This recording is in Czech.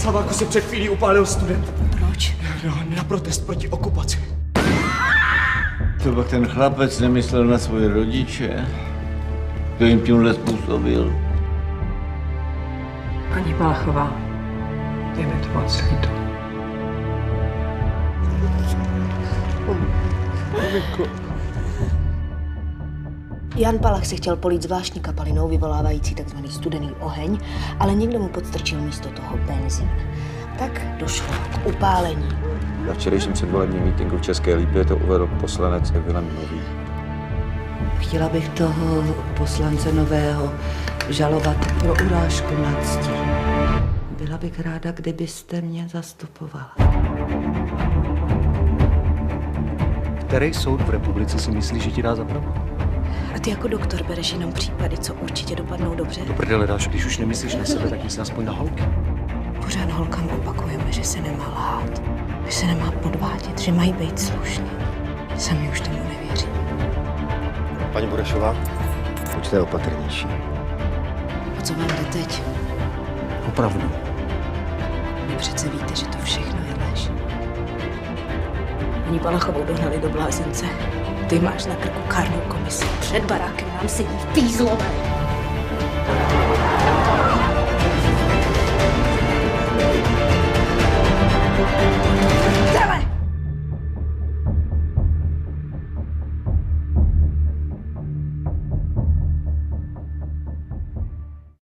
Slaváku se před chvílí upálil student. Proč? No, na protest proti okupaci. To pak ten chlapec nemyslel na svoje rodiče? Kdo jim tímhle způsobil? Paní Palachová, je mi to moc líto. Jan Palach si chtěl polít zvláštní kapalinou vyvolávající tzv. Studený oheň, ale někdo mu podstrčil místo toho benzín. Tak došlo k upálení. Na včerejším předvolebním mítinku v České Lípě to uvedl poslanec Vilém Nový. Chtěla bych toho poslance Nového žalovat pro urážku na cti. Byla bych ráda, kdybyste mě zastupovala. Který soud v republice si myslí, že ti dá za pravdu? A ty jako doktor bereš jenom případy, co určitě dopadnou dobře. Do prdele dáš, když už nemyslíš na sebe, tak myslí aspoň na holky. Pořád holkám opakujeme, že se nemá lhát, že se nemá podvádět, že mají být slušní. Sami už tomu nevěří. Paní Burešová, buďte opatrnější. A co vám jde teď? Opravdu. Vy přece víte, že to všechno je lež. Paní Palachovou dohnali do blázence. Ty máš na krku kárnou komisi. Před barákem nám sedí v pízlové.